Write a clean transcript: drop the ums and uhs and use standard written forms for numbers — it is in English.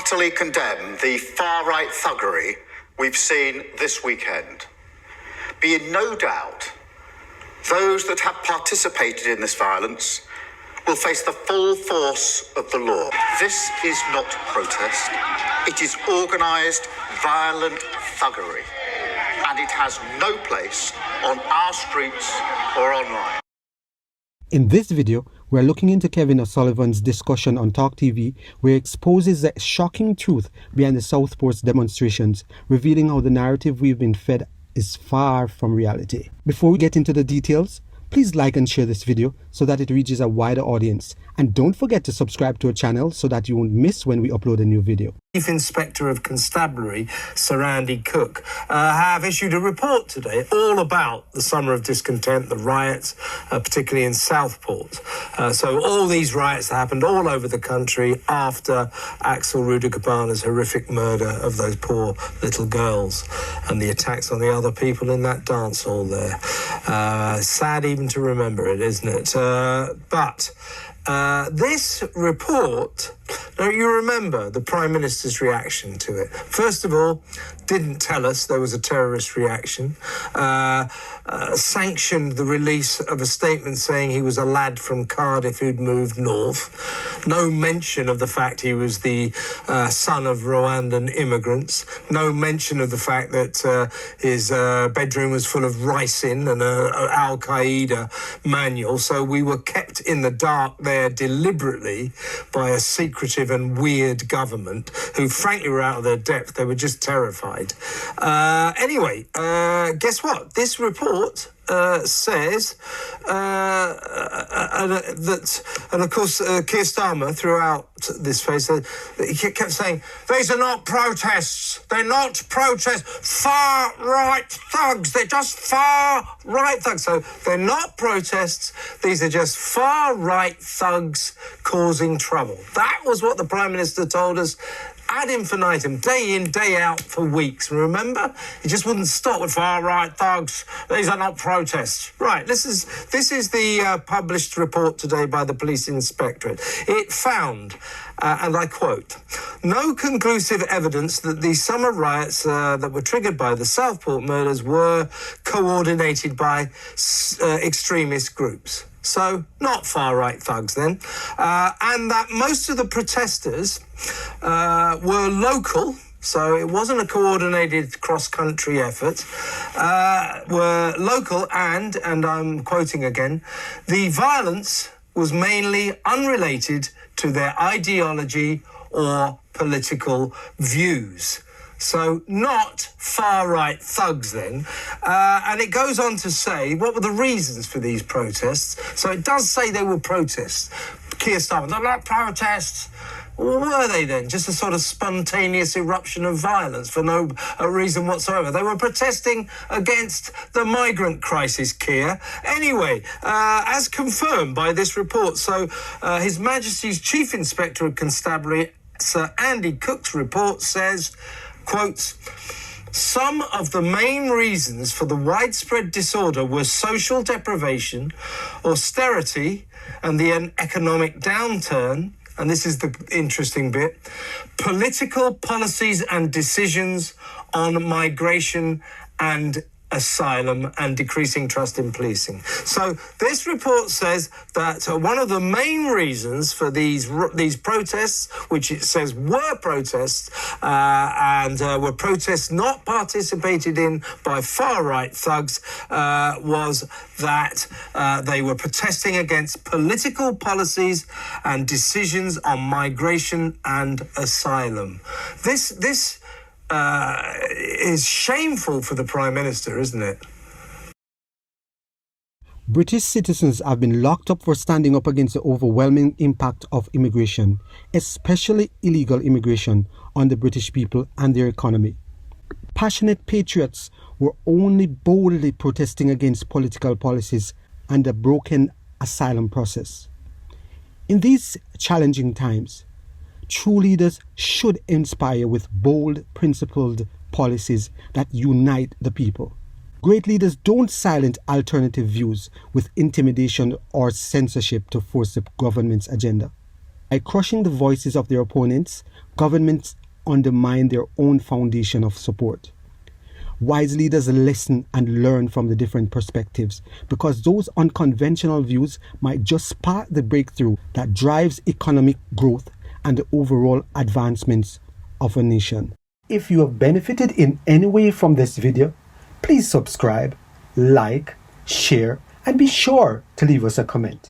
utterly condemn the far-right thuggery we've seen this weekend. Be in no doubt, those that have participated in this violence will face the full force of the law. This is not protest. It is organised, violent thuggery, and it has no place on our streets or online. In this video, we're looking into Kevin O'Sullivan's discussion on Talk TV, where he exposes the shocking truth behind the Southport's demonstrations, revealing how the narrative we've been fed is far from reality. Before we get into the details, please like and share this video so that it reaches a wider audience. And don't forget to subscribe to our channel so that you won't miss when we upload a new video. Chief Inspector of Constabulary, Sir Andy Cook, have issued a report today all about the summer of discontent, the riots, particularly in Southport. So all these riots that happened all over the country after Axel Rudikabana's horrific murder of those poor little girls and the attacks on the other people in that dance hall there. Sad even to remember it, isn't it? But this report, now you remember the Prime Minister's reaction to it. First of all, didn't tell us there was a terrorist reaction, sanctioned the release of a statement saying he was a lad from Cardiff who'd moved north. No mention of the fact he was the son of Rwandan immigrants. No mention of the fact that his bedroom was full of ricin and an Al-Qaeda manual. So we were kept in the dark there deliberately by a secretive and weird government who frankly were out of their depth. They were just terrified. Anyway, guess what? This report says that, and of course, Keir Starmer throughout this phase, he kept saying, these are not protests. They're not protests. Far-right thugs. They're just far-right thugs. So they're not protests. These are just far-right thugs causing trouble. That was what the Prime Minister told us ad infinitum, day in, day out for weeks. Remember? He just wouldn't stop with far-right thugs. These are not protests. Right, this is the published report today by the Police Inspectorate. It found, and I quote, no conclusive evidence that the summer riots that were triggered by the Southport murders were coordinated by extremist groups. So, not far-right thugs then. And that most of the protesters were local, so it wasn't a coordinated cross-country effort, were local and I'm quoting again, the violence was mainly unrelated to their ideology or political views. So not far-right thugs then. And it goes on to say, what were the reasons for these protests? So it does say they were protests. Keir Starmer, they're not protests. What were they then? Just a sort of spontaneous eruption of violence for no reason whatsoever. They were protesting against the migrant crisis, Keir. Anyway, as confirmed by this report, so His Majesty's Chief Inspector of Constabulary, Sir Andy Cook's report says, quotes, some of the main reasons for the widespread disorder were social deprivation, austerity, and the economic downturn, and this is the interesting bit, political policies and decisions on migration and asylum and decreasing trust in policing. So this report says that one of the main reasons for these protests, which it says were protests, and were protests not participated in by far-right thugs, was that they were protesting against political policies and decisions on migration and asylum. This is shameful for the Prime Minister, isn't it? British citizens have been locked up for standing up against the overwhelming impact of immigration, especially illegal immigration, on the British people and their economy. Passionate patriots were only boldly protesting against political policies and the broken asylum process. In these challenging times, true leaders should inspire with bold, principled policies that unite the people. Great leaders don't silence alternative views with intimidation or censorship to force the government's agenda. By crushing the voices of their opponents, governments undermine their own foundation of support. Wise leaders listen and learn from the different perspectives, because those unconventional views might just spark the breakthrough that drives economic growth and the overall advancements of a nation. If you have benefited in any way from this video, please subscribe, like, share, and be sure to leave us a comment.